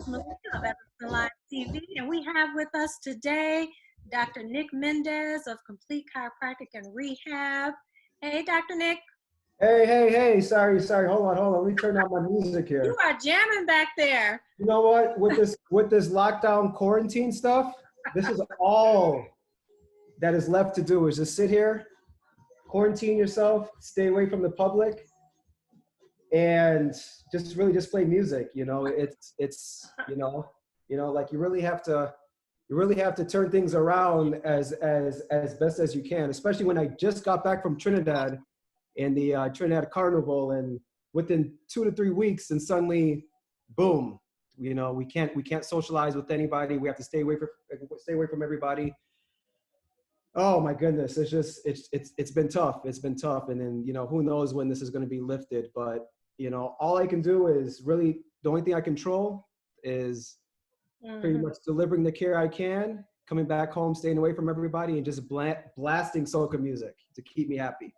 Meleika of Evanston Live TV, and we have with us today Dr. Nick Mendez of Complete Chiropractic and Rehab. Hey, Dr. Nick. Hey. Sorry. Hold on. Let me turn down my music You here. are jamming back there. You know what? With this lockdown quarantine stuff, this is all that is left to do is just sit here, quarantine yourself, stay away from the public, and just really just play music. It's like you really have to turn things around as best as you can, especially when I just got back from Trinidad and the Trinidad Carnival, and within 2 to 3 weeks, and suddenly, boom, we can't socialize with anybody. We have to stay away from everybody. Oh my goodness, it's been tough. It's been tough, and then who knows when this is going to be lifted. But all I can do is really the only thing I control is pretty much delivering the care I can, coming back home, staying away from everybody, and just blasting soca music to keep me happy.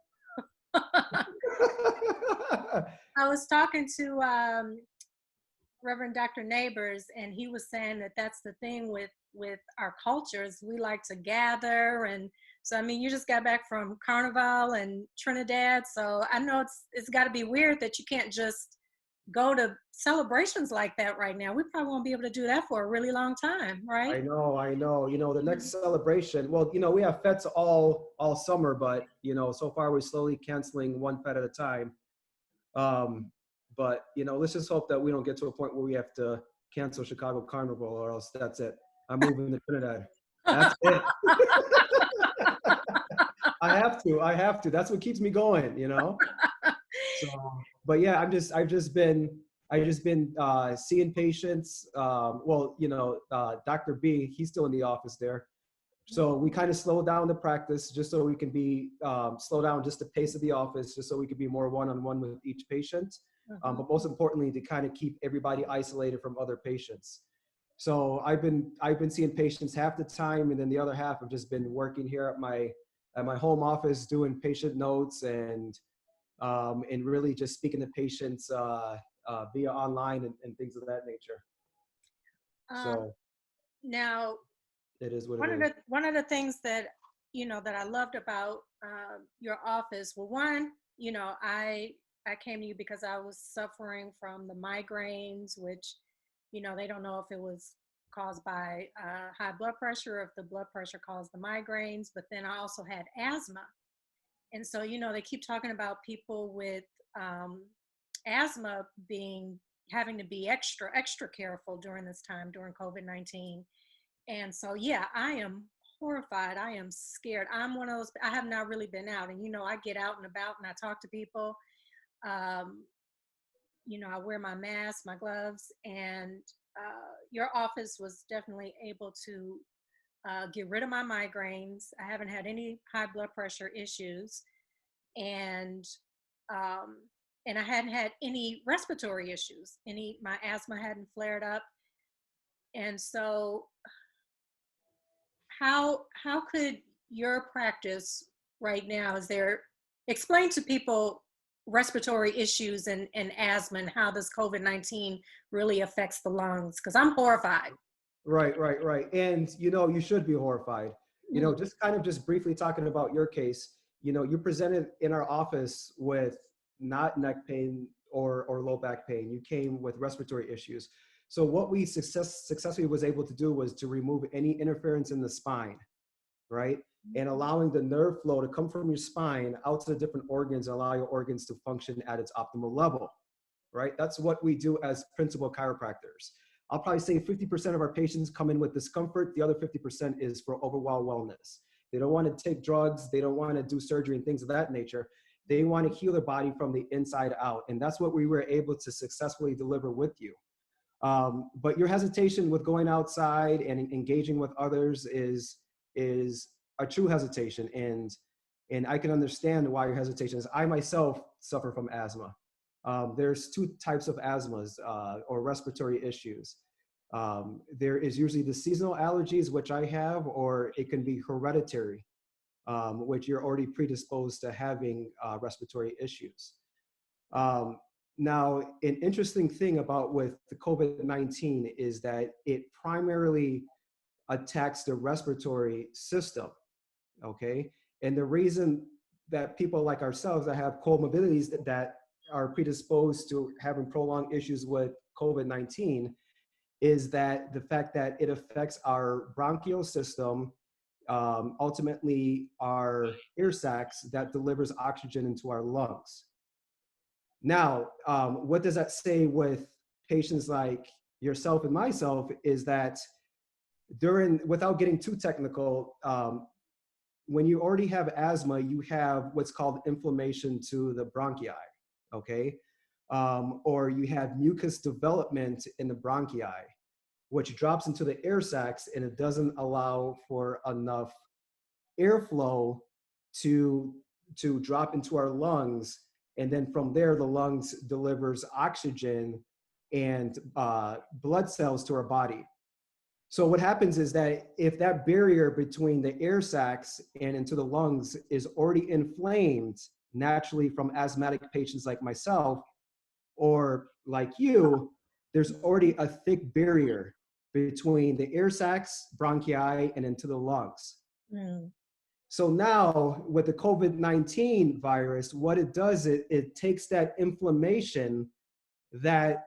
I was talking to Reverend Dr. Neighbors, and he was saying that that's the thing with our cultures. We like to gather, and so I mean, you just got back from Carnival and Trinidad, so I know it's got to be weird that you can't just go to celebrations like that right now. We probably won't be able to do that for a really long time, right? I know. The next celebration, well, we have fetes all summer, but so far we're slowly canceling one fete at a time. But let's just hope that we don't get to a point where we have to cancel Chicago Carnival, or else that's it. I'm moving to Trinidad. That's it. I have to. That's what keeps me going, So, but yeah, I've just been seeing patients. Dr. B, he's still in the office there. So we kind of slowed down the practice just so we can be, slow down just the pace of the office, just so we could be more one-on-one with each patient. But most importantly, to kind of keep everybody isolated from other patients. So I've been seeing patients half the time, and then the other half I've just been working here at my home office, doing patient notes and really just speaking to patients via online and things of that nature. So now, it is what it is. One of the things that that I loved about your office, well, one, I came to you because I was suffering from the migraines, which they don't know if it was caused by high blood pressure or if the blood pressure caused the migraines. But then I also had asthma, and so they keep talking about people with asthma having to be extra careful during this time during COVID-19. And so, yeah, I am horrified. I am scared. I'm one of those, I have not really been out. And, I get out and about and I talk to people. I wear my mask, my gloves, and your office was definitely able to get rid of my migraines. I haven't had any high blood pressure issues. And I hadn't had any respiratory issues. My asthma hadn't flared up. And so how could your practice right now, explain to people respiratory issues and asthma and how this COVID-19 really affects the lungs? Because I'm horrified. Right. And, you should be horrified. Just briefly talking about your case, you presented in our office with not neck pain or low back pain. You came with respiratory issues. So what we successfully was able to do was to remove any interference in the spine, right? And allowing the nerve flow to come from your spine out to the different organs, and allow your organs to function at its optimal level, right? That's what we do as principal chiropractors. I'll probably say 50% of our patients come in with discomfort. The other 50% is for overall wellness. They don't want to take drugs. They don't want to do surgery and things of that nature. They want to heal their body from the inside out. And that's what we were able to successfully deliver with you. But your hesitation with going outside and engaging with others is a true hesitation. And I can understand why your hesitation is. I myself suffer from asthma. There's two types of asthmas or respiratory issues. There is usually the seasonal allergies, which I have, or it can be hereditary, which you're already predisposed to having respiratory issues. now, an interesting thing about with the COVID-19 is that it primarily attacks the respiratory system, okay? And the reason that people like ourselves that have comorbidities that are predisposed to having prolonged issues with COVID-19 is that the fact that it affects our bronchial system, ultimately our air sacs that delivers oxygen into our lungs. Now, what does that say with patients like yourself and myself is that without getting too technical, when you already have asthma, you have what's called inflammation to the bronchi, okay? Or you have mucus development in the bronchi, which drops into the air sacs and it doesn't allow for enough airflow to drop into our lungs. And then from there, the lungs delivers oxygen and blood cells to our body. So what happens is that if that barrier between the air sacs and into the lungs is already inflamed naturally from asthmatic patients like myself or like you, there's already a thick barrier between the air sacs, bronchi, and into the lungs. Mm. So now with the COVID-19 virus, what it does, it takes that inflammation that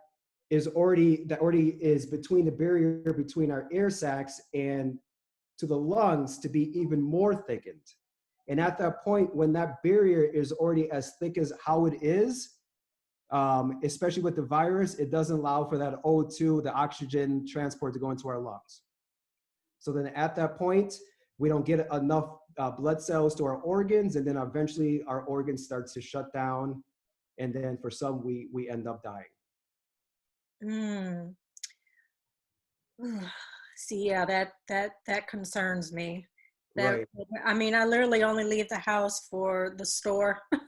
already is between the barrier between our air sacs and to the lungs to be even more thickened. And at that point, when that barrier is already as thick as how it is, especially with the virus, it doesn't allow for that O2, the oxygen transport to go into our lungs. So then at that point, we don't get enough blood cells to our organs, and then eventually our organs start to shut down. And then for some, we end up dying. Mm. See, yeah, that concerns me. That, Right, I mean, I literally only leave the house for the store. And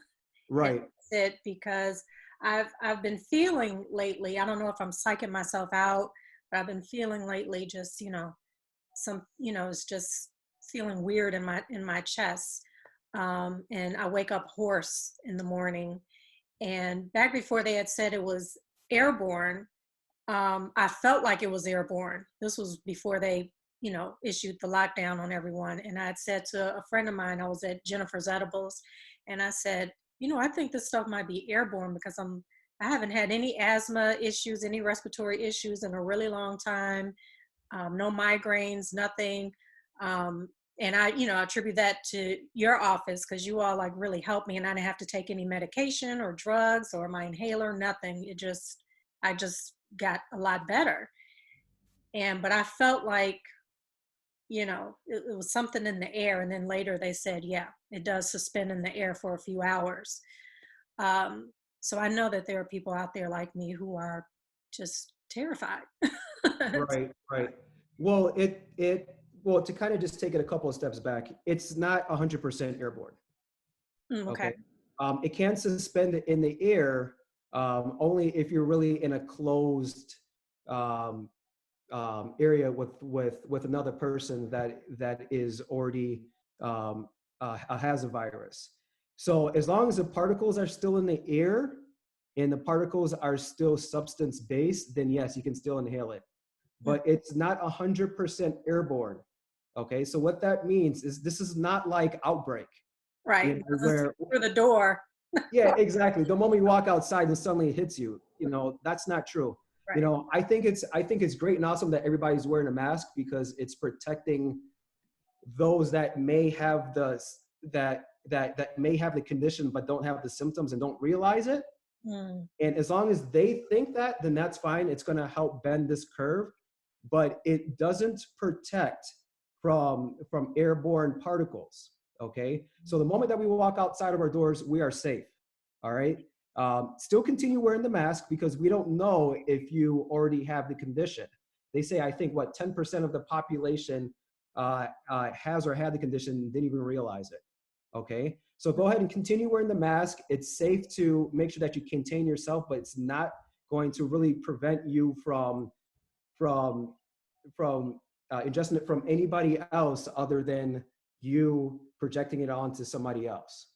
right. that's it, because I've been feeling lately, I don't know if I'm psyching myself out, but I've been feeling lately just, it's just feeling weird in my chest. And I wake up hoarse in the morning. And back before they had said it was airborne, I felt like it was airborne. This was before they, issued the lockdown on everyone. And I had said to a friend of mine, I was at Jennifer's Edibles, and I said, I think this stuff might be airborne because I haven't had any asthma issues, any respiratory issues in a really long time. No migraines, nothing. And I attribute that to your office because you all like really helped me, and I didn't have to take any medication or drugs or my inhaler, nothing. I just got a lot better. But I felt like, it was something in the air. And then later they said, yeah, it does suspend in the air for a few hours. So I know that there are people out there like me who are just terrified. Right, right. Well, well, to kind of just take it a couple of steps back, it's not 100% airborne. Okay. Okay. It can suspend it in the air only if you're really in a closed um, area with another person that is already has a virus. So as long as the particles are still in the air and the particles are still substance based, then yes, you can still inhale it. But it's not 100% airborne. Okay, so what that means is this is not like outbreak, Right. where Through the door. yeah, exactly. The moment you walk outside and suddenly it hits you, that's not true. Right. I think it's great and awesome that everybody's wearing a mask because it's protecting those that may have that may have the condition but don't have the symptoms and don't realize it. Mm. And as long as they think that, then that's fine. It's going to help bend this curve, but it doesn't protect from airborne particles. Okay, so the moment that we walk outside of our doors, we are safe. All right. Still continue wearing the mask because we don't know if you already have the condition. They say, I think, 10% of the population has or had the condition, didn't even realize it. Okay, so go ahead and continue wearing the mask. It's safe to make sure that you contain yourself, but it's not going to really prevent you from ingesting it from anybody else other than you projecting it onto somebody else.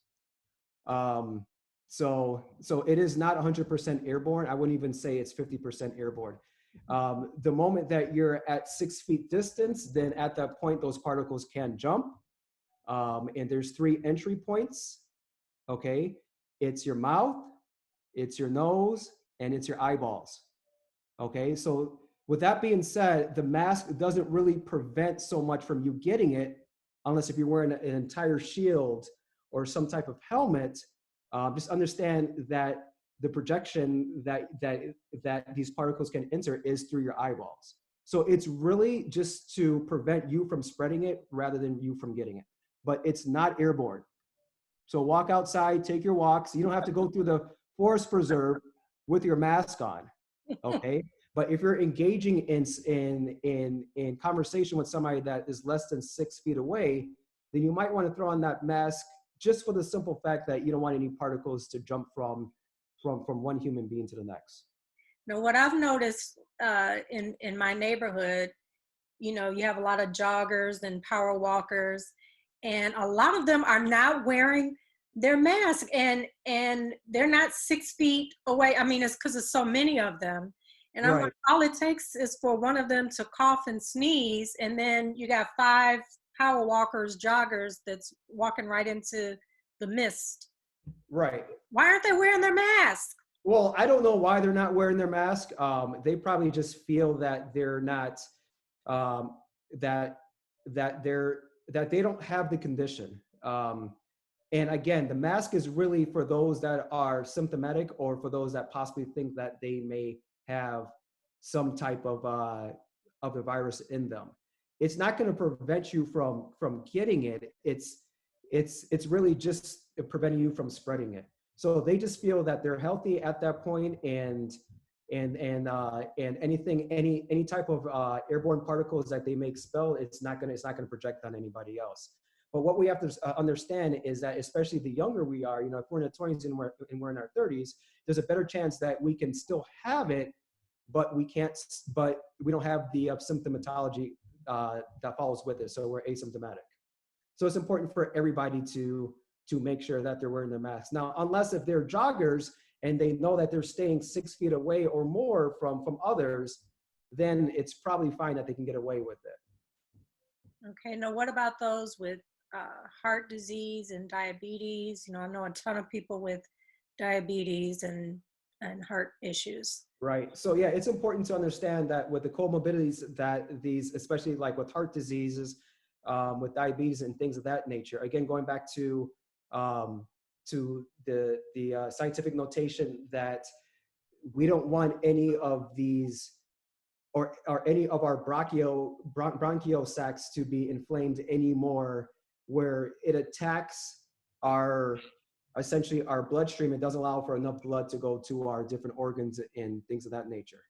So it is not 100% airborne. I wouldn't even say it's 50% airborne. The moment that you're at 6 feet distance, then at that point, those particles can jump. And there's 3 entry points, okay? It's your mouth, it's your nose, and it's your eyeballs, okay? So with that being said, the mask doesn't really prevent so much from you getting it, unless if you're wearing an entire shield or some type of helmet. Just understand that the projection that these particles can enter is through your eyeballs. So it's really just to prevent you from spreading it rather than you from getting it. But it's not airborne. So walk outside, take your walks. You don't have to go through the forest preserve with your mask on, okay? But if you're engaging in conversation with somebody that is less than 6 feet away, then you might want to throw on that mask just for the simple fact that you don't want any particles to jump from one human being to the next. Now, what I've noticed in my neighborhood, you know, you have a lot of joggers and power walkers, and a lot of them are not wearing their mask, and they're not 6 feet away. I mean, it's because there's so many of them. And I'm Right. like, all it takes is for one of them to cough and sneeze, and then you got 5 power walkers, joggers that's walking right into the mist. Right. Why aren't they wearing their masks? Well, I don't know why they're not wearing their mask. They probably just feel that they're not, um, that that they don't have the condition. And again, the mask is really for those that are symptomatic or for those that possibly think that they may have some type of the virus in them. It's not going to prevent you from getting it. It's really just preventing you from spreading it. So they just feel that they're healthy at that point, and anything, any type of airborne particles that they may expel, it's not going to project on anybody else. But what we have to understand is that, especially the younger we are, you know, if we're in our 20s and we're in our 30s, there's a better chance that we can still have it, but we don't have the symptomatology that follows with it. So we're asymptomatic. So it's important for everybody to make sure that they're wearing their masks. Now, unless if they're joggers and they know that they're staying 6 feet away or more from others, then it's probably fine that they can get away with it. Okay, now what about those with heart disease and diabetes? You know, I know a ton of people with diabetes and heart issues. Right. So yeah, it's important to understand that with the comorbidities that these, especially like with heart diseases, with diabetes and things of that nature. Again, going back um, to the scientific notation that we don't want any of these or any of our bronchial sacs to be inflamed anymore, where it attacks essentially our bloodstream. It doesn't allow for enough blood to go to our different organs and things of that nature.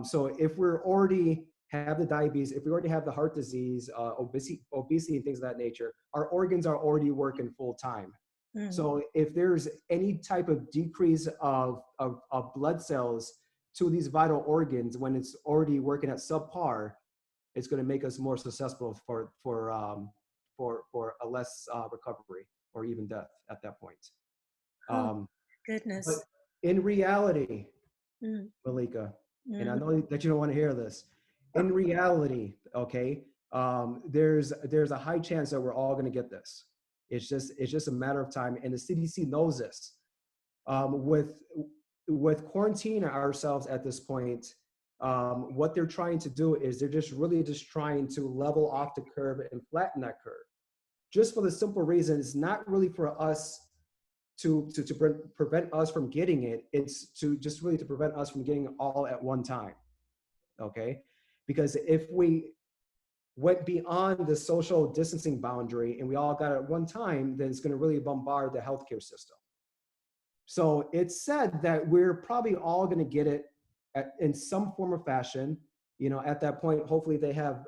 So if we're already have the diabetes, if we already have the heart disease, obesity and things of that nature, our organs are already working full time. So if there's any type of decrease of blood cells to these vital organs when it's already working at subpar, it's going to make us more susceptible for a less recovery or even death at that point. Oh, goodness. But in reality, Mm. Meleika, and I Mm. know that you don't want to hear this. In reality, okay, there's a high chance that we're all going to get this. It's just a matter of time, and the CDC knows this. With quarantining ourselves at this point, what they're trying to do is they're just really just trying to level off the curve and flatten that curve. Just for the simple reason, it's not really for us to prevent us from getting it. It's to prevent us from getting it all at one time. Okay, because if we went beyond the social distancing boundary and we all got it at one time, then it's going to really bombard the healthcare system. So it's said that we're probably all going to get it in some form or fashion. You know, at that point, hopefully they have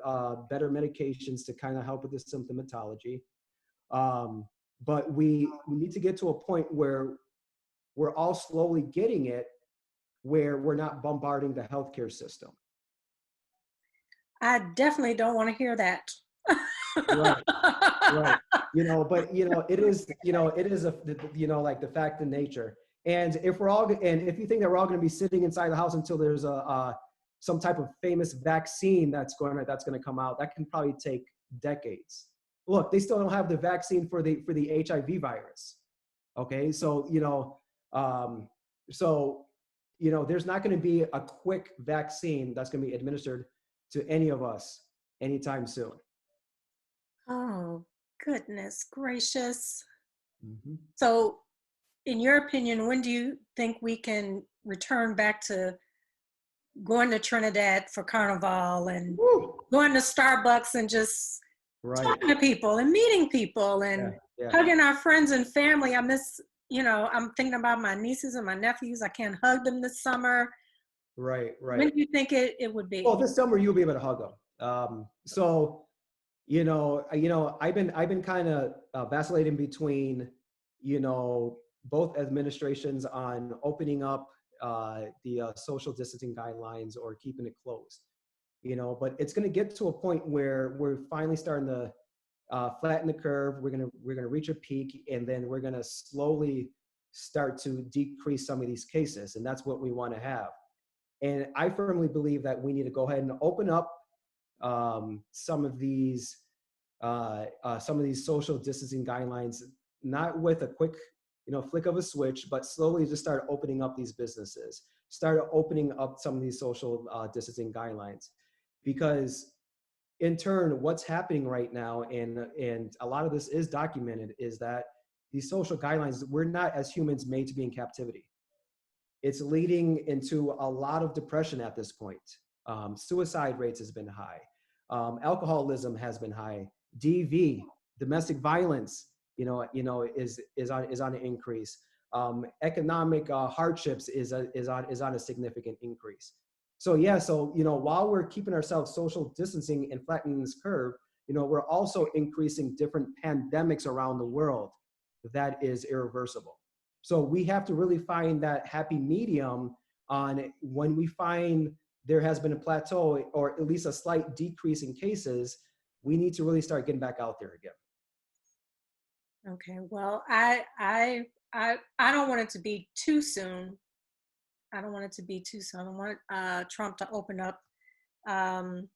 better medications to kind of help with the symptomatology. But we need to get to a point where we're all slowly getting it, where we're not bombarding the healthcare system. I definitely don't want to hear that. Right. Right. But it is like the fact in nature. And if you think that we're all going to be sitting inside the house until there's some type of famous vaccine that's going to come out, that can probably take decades. Look, they still don't have the vaccine for the HIV virus. Okay. Um, so, there's not going to be a quick vaccine that's going to be administered to any of us anytime soon. Oh, goodness gracious. Mhm. So, in your opinion, when do you think we can return back to going to Trinidad for Carnival and Woo! going to Starbucks and just Right. talking to people and meeting people Yeah. and Yeah. hugging our friends and family? I miss, I'm thinking about my nieces and my nephews. I can't hug them this summer. Right. When Right. do you think it would Well, be? this summer you'll be able to hug them. I've been kind of vacillating between, both administrations on opening up the social distancing guidelines or keeping it closed. But it's going to get to a point where we're finally starting to flatten the curve. We're gonna reach a peak, and then we're gonna slowly start to decrease some of these cases, and that's what we want to have. And I firmly believe that we need to go ahead and open up some of these social distancing guidelines, not with a quick, flick of a switch, but slowly just start opening up these businesses, start opening up some of these social distancing guidelines, because in turn, what's happening right now, and a lot of this is documented, is that these social guidelines, we're not as humans made to be in captivity. It's leading into a lot of depression at this point. Suicide rates has been high. Alcoholism has been high. DV, domestic violence, is on an increase. Economic hardships is on a significant increase. So yeah, while we're keeping ourselves social distancing and flattening this curve, we're also increasing different pandemics around the world that is irreversible. So we have to really find that happy medium on when we find there has been a plateau or at least a slight decrease in cases, we need to really start getting back out there again. Okay. Well, I don't want it to be too soon. I don't want it to be too soon. I don't want Trump to um,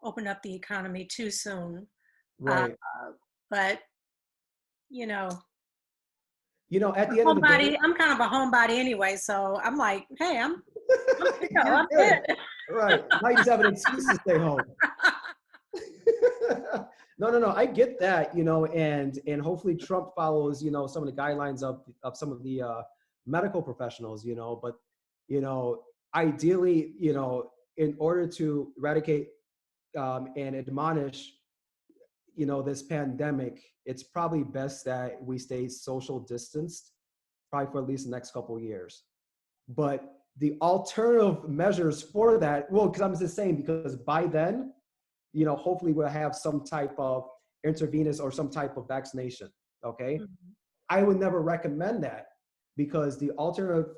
open up the economy too soon. Uh, Right. but you know, At the end of the day, I'm kind of a homebody anyway, so I'm like, hey, you're I'm good. good. Right. Now you just have an excuse to stay home. No. I get that, and hopefully Trump follows, some of the guidelines of some of the medical professionals, but, ideally, in order to eradicate and admonish, this pandemic, it's probably best that we stay social distanced, probably for at least the next couple of years. But the alternative measures for that, well, because I'm just saying, because by then, hopefully we'll have some type of intravenous or some type of vaccination. Okay. Mhm. I would never recommend that, because the alternative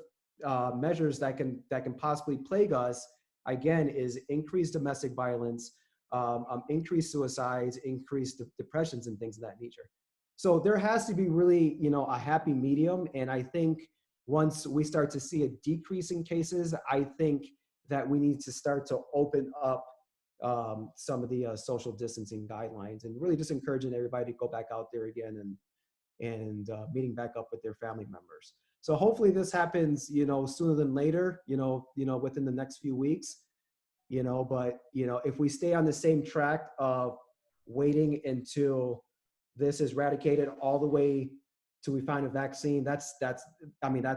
measures that can possibly plague us again is increased domestic violence, increased suicides, increased depressions, and things of that nature. So there has to be really, a happy medium. And I think once we start to see a decrease in cases, I think that we need to start to open up some of the social distancing guidelines, and really just encouraging everybody to go back out there again and meeting back up with their family members. So hopefully this happens, sooner than later, within the next few weeks, but, if we stay on the same track of waiting until this is eradicated all the way till we find a vaccine, that's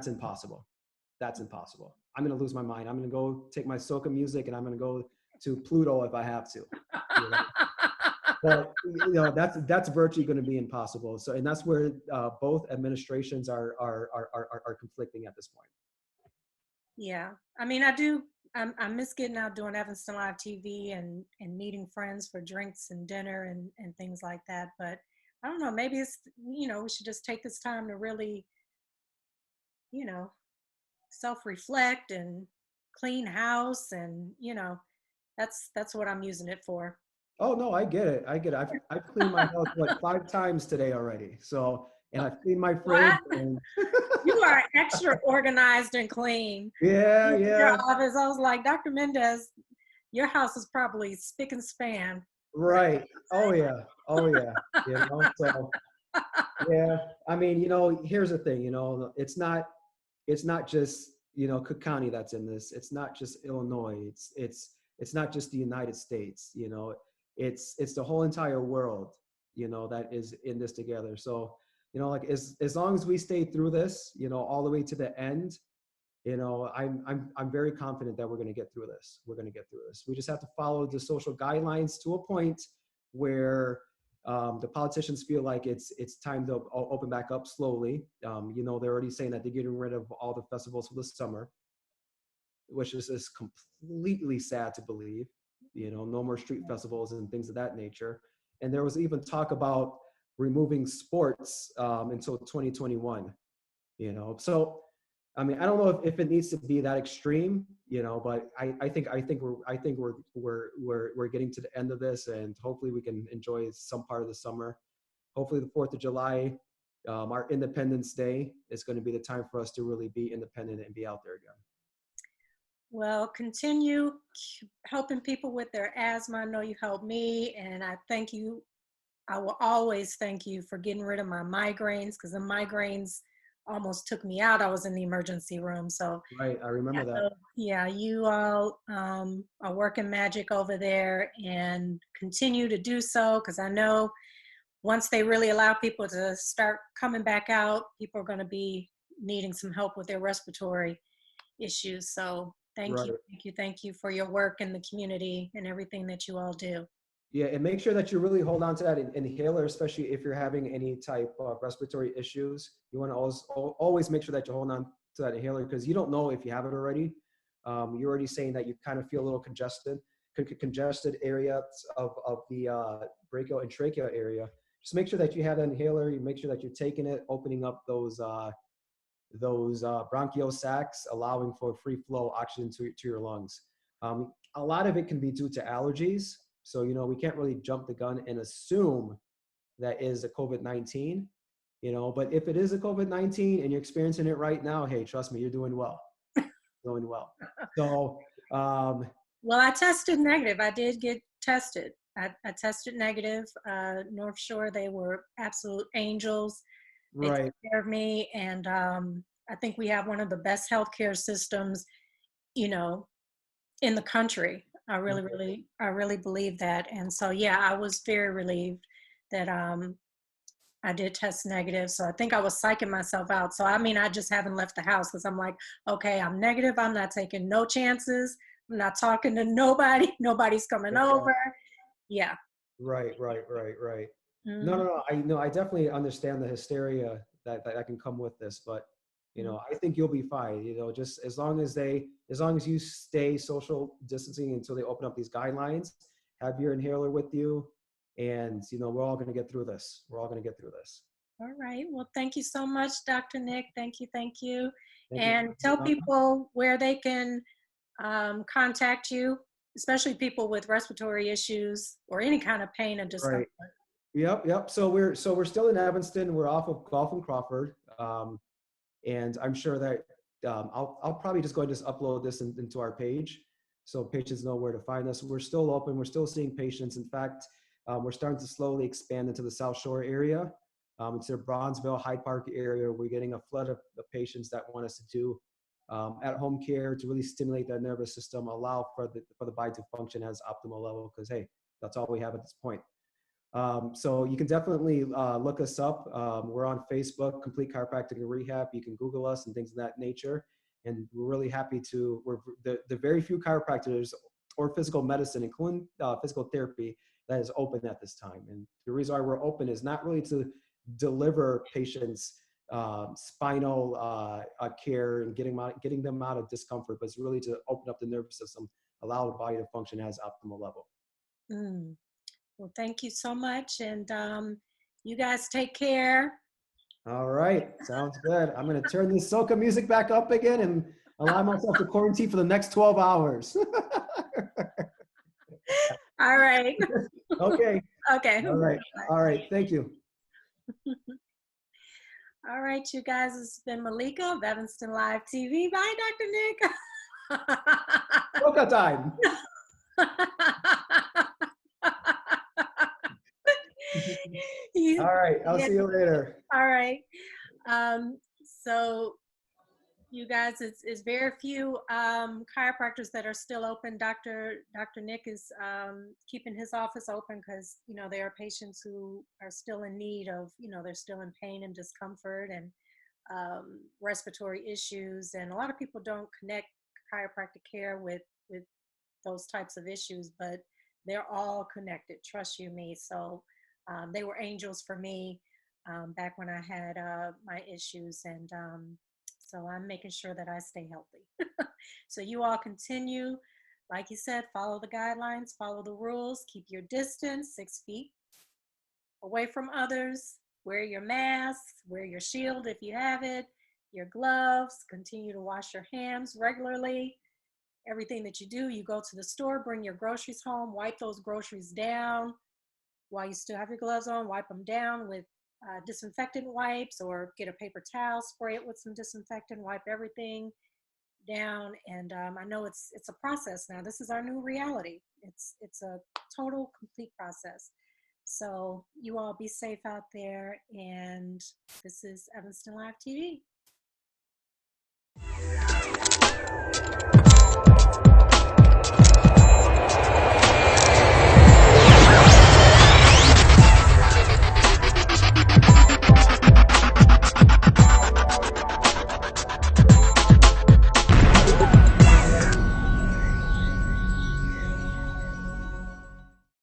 impossible. That's impossible. I'm going to lose my mind. I'm going to go take my soca music and I'm going to go to Pluto if I have to. Well, that's virtually going to be impossible. So, and that's where both administrations are conflicting at this point. Yeah, I mean, I miss getting out doing Evanston Live TV and meeting friends for drinks and dinner and things like that. But I don't know. Maybe it's we should just take this time to really you know self-reflect and clean house and that's what I'm using it for. Oh no, I get it. I get it. I've cleaned my house what 5 times today already. So, and I've cleaned my fridge. What? And You are extra organized and clean. yeah, Your yeah, office, I was like, Dr. Mendez, your house is probably spick and span. right. Oh yeah, oh yeah. So yeah. I mean, here's the thing. It's not just Cook County that's in this. It's not just Illinois. It's not just the United States. It's the whole entire world. That is in this together. So like as long as we stay through this, all the way to the end, I'm very confident that we're going to get through this. We're going to get through this. We just have to follow the social guidelines to a point where the politicians feel like it's time to open back up slowly. They're already saying that they're getting rid of all the festivals for the summer, which is just completely sad to believe. No more street festivals and things of that nature. And there was even talk about removing sports until 2021. So I mean, I don't know if it needs to be that extreme, but I think we're getting to the end of this, and hopefully we can enjoy some part of the summer. Hopefully the 4th of July, our Independence Day, is going to be the time for us to really be independent and be out there again. Well, continue helping people with their asthma. I know you helped me, and I thank you. I will always thank you for getting rid of my migraines, because the migraines almost took me out. I was in the emergency room. So Right, I remember that. yeah, you all are working magic over there, and continue to do so, because I know once they really allow people to start coming back out, people are going to be needing some help with their respiratory issues. So thank Right. you, thank you for your work in the community and everything that you all do. Yeah, and make sure that you really hold on to that inhaler, especially if you're having any type of respiratory issues. You want to always make sure that you hold on to that inhaler, because you don't know if you have it already. You're already saying that you kind of feel a little congested areas of the brachial and tracheal area. Just make sure that you have that inhaler. You make sure that you're taking it, opening up those bronchial sacs, allowing for free flow oxygen to your lungs. A lot of it can be due to allergies. So, we can't really jump the gun and assume that is a COVID-19, but if it is a COVID-19 and you're experiencing it right now, hey, trust me, you're doing well, doing well. So, well, I tested negative. I did get tested. I tested negative. North Shore, they were absolute angels. They took right. care of me, and I think we have one of the best healthcare systems, in the country. I really believe that. And so, yeah, I was very relieved that I did test negative. So I think I was psyching myself out. So, I mean, I just haven't left the house, because I'm like, okay, I'm negative. I'm not taking no chances. I'm not talking to nobody. Nobody's coming over. Yeah. Right. No, Mm-hmm. no, no. I know. I definitely understand the hysteria that can come with this, but I think you'll be fine. Just as long as you stay social distancing until they open up these guidelines, have your inhaler with you, and we're all going to get through this. We're all going to get through this. All right. Well, thank you so much, Dr. Nick. Thank you. Thank you. Thank you. And tell people where they can contact you, especially people with respiratory issues or any kind of pain and discomfort. Right. Yep. So we're still in Evanston. We're off of Gulf and Crawford, and I'm sure that I'll probably just go and just upload this into our page, so patients know where to find us. We're still open. We're still seeing patients. In fact, we're starting to slowly expand into the South Shore area. It's the Bronzeville, Hyde Park area. We're getting a flood of patients that want us to do at-home care to really stimulate their nervous system, allow for the body to function as optimal level, because hey, that's all we have at this point. So you can definitely look us up. We're on Facebook, Complete Chiropractic and Rehab. You can Google us and things of that nature. And we're really happy we're the very few chiropractors or physical medicine, including physical therapy, that is open at this time. And the reason why we're open is not really to deliver patients spinal care and getting them out of discomfort, but it's really to open up the nervous system, allow the body to function as optimal level. Mm. Well, thank you so much. And you guys take care. All right, sounds good. I'm going to turn this soca music back up again and allow myself to quarantine for the next 12 hours. All right. Okay. Okay. All right. All right. Thank you. All right, you guys. It's been Meleika of Evanston Live TV. Bye, Dr. Nick. Coca time. You- All right. I'll yeah, see you later. all right. So you guys, it's very few chiropractors that are still open. Dr. Nick is keeping his office open because, you know, there are patients who are still in need of, you know, they're still in pain and discomfort and respiratory issues. And a lot of people don't connect chiropractic care with those types of issues, but they're all connected, trust you me. So they were angels for me back when I had my issues. And so I'm making sure that I stay healthy. So you all continue, like you said, follow the guidelines, follow the rules, keep your distance 6 feet away from others, wear your masks, wear your shield if you have it, your gloves, continue to wash your hands regularly. Everything that you do, you go to the store, bring your groceries home, wipe those groceries down while you still have your gloves on, wipe them down with disinfectant wipes or get a paper towel, spray it with some disinfectant, wipe everything down. And I know it's a process now. This is our new reality. It's a total, complete process. So you all be safe out there. And this is Evanston Live TV.